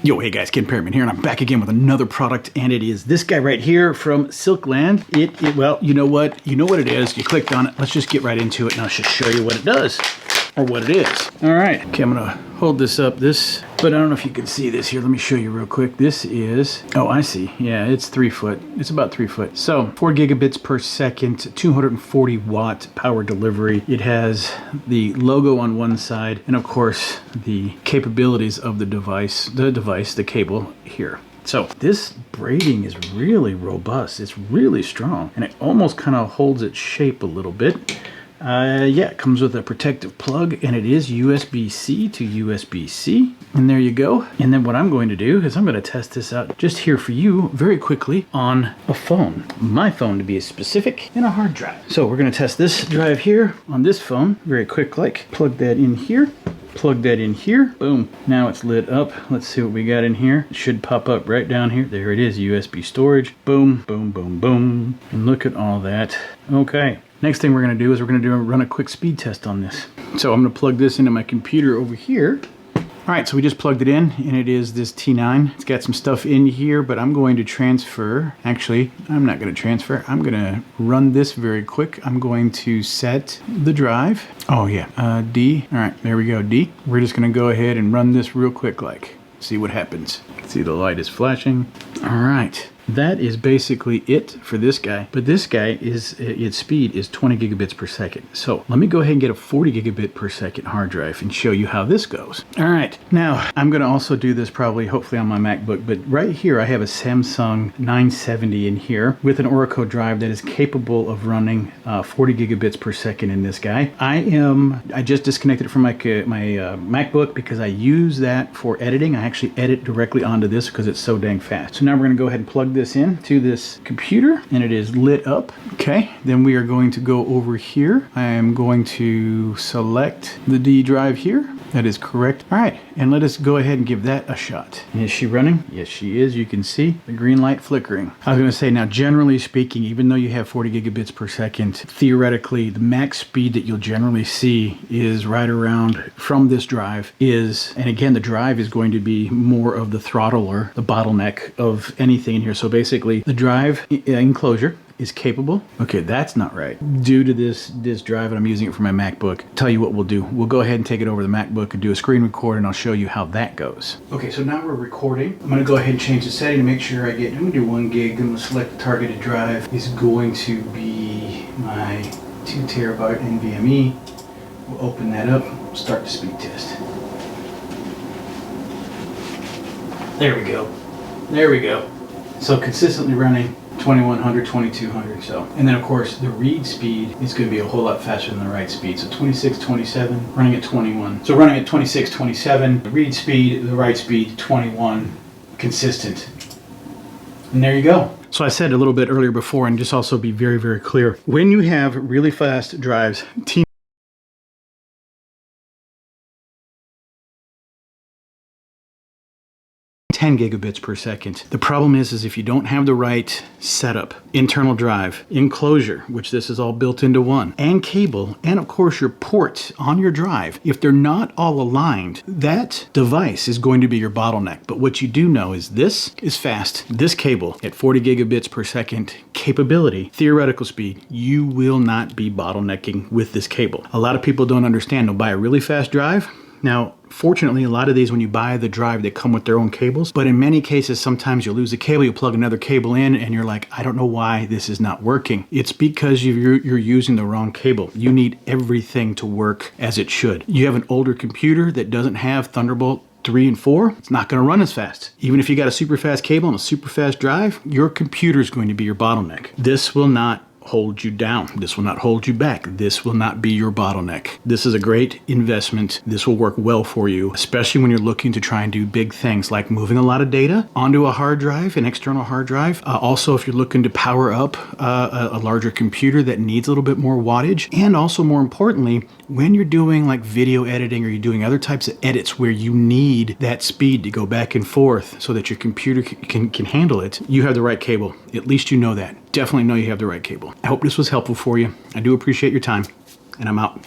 Yo, hey guys, Ken Perryman here, and I'm back again with another product, and it is this guy right here from Silkland. Well, you know what it is. You clicked on it. Let's just get right into it, and I'll just show you what it does, or what it is. All right, okay, I'm gonna hold this up, but I don't know if you can see this here. Let me show you real quick. This is, oh, I see. Yeah, it's 3 foot. It's about 3 foot. So 4 gigabits per second, 240 watt power delivery. It has the logo on one side, and of course the capabilities of the device, the cable here. So this braiding is really robust. It's really strong, and it almost kind of holds its shape a little bit. Yeah, it comes with a protective plug, and it is USB-C to USB-C. And there you go. And then what I'm going to do is I'm going to test this out just here for you very quickly on a phone. My phone, to be specific, and a hard drive. So we're going to test this drive here on this phone very quick, like plug that in here. Plug that in here. Boom. Now it's lit up. Let's see what we got in here. It should pop up right down here. There it is, USB storage. Boom, boom, boom, boom. And look at all that. Okay. Next thing we're going to do is we're going to run a quick speed test on this. So I'm going to plug this into my computer over here. All right, so we just plugged it in, and it is this T9. It's got some stuff in here, but I'm going to transfer. Actually, I'm not going to transfer. I'm going to run this very quick. I'm going to set the drive. Oh yeah, D. All right, there we go, D. We're just going to go ahead and run this real quick, like, see what happens. See, the light is flashing. All right. That is basically it for this guy. But this guy is, its speed is 20 gigabits per second. So let me go ahead and get a 40 gigabit per second hard drive and show you how this goes. All right, now I'm gonna also do this probably, hopefully on my MacBook, but right here I have a Samsung 970 in here with an Oracle drive that is capable of running 40 gigabits per second in this guy. I just disconnected it from my MacBook because I use that for editing. I actually edit directly onto this because it's so dang fast. So now we're gonna go ahead and plug this into this computer, and it is lit up. Okay, then we are going to go over here. I am going to select the D drive here. That is correct. All right, and let us go ahead and give that a shot. And is she running? Yes, she is. You can see the green light flickering. I was going to say, now generally speaking, even though you have 40 gigabits per second, theoretically the max speed that you'll generally see is right around from this drive is, and again, the drive is going to be more of the throttler, the bottleneck of anything in here. So basically the drive enclosure is capable. Okay, that's not right. Due to this drive, and I'm using it for my MacBook, tell you what we'll do. We'll go ahead and take it over to the MacBook and do a screen record, and I'll show you how that goes. Okay, so now we're recording. I'm gonna go ahead and change the setting to make sure I'm gonna do 1 gig. I'm gonna select the targeted drive. It's going to be my 2 terabyte NVMe. We'll open that up, start the speed test. There we go. There we go. So consistently running 2100, 2200, so. And then of course the read speed is going to be a whole lot faster than the write speed. So 2627, running at 21. So running at 2627, the read speed, the write speed, 21, consistent. And there you go. So I said a little bit earlier before, and just also be very, very clear. When you have really fast drives, 10 gigabits per second. The problem is if you don't have the right setup, internal drive, enclosure, which this is all built into one, and cable, and of course your ports on your drive, if they're not all aligned, that device is going to be your bottleneck. But what you do know is this is fast. This cable at 40 gigabits per second capability, theoretical speed, you will not be bottlenecking with this cable. A lot of people don't understand. They'll buy a really fast drive. Now, fortunately, a lot of these, when you buy the drive, they come with their own cables. But in many cases, sometimes you'll lose a cable, you plug another cable in, and you're like, I don't know why this is not working. It's because you're using the wrong cable. You need everything to work as it should. You have an older computer that doesn't have Thunderbolt 3 and 4, it's not going to run as fast. Even if you got a super fast cable and a super fast drive, your computer is going to be your bottleneck. This will not hold you down. This will not hold you back. This will not be your bottleneck. This is a great investment. This will work well for you, especially when you're looking to try and do big things like moving a lot of data onto a hard drive, an external hard drive. Also, if you're looking to power up a larger computer that needs a little bit more wattage, and also more importantly, when you're doing like video editing or you're doing other types of edits where you need that speed to go back and forth so that your computer can handle it, you have the right cable. At least you know that. Definitely know you have the right cable. I hope this was helpful for you. I do appreciate your time, and I'm out.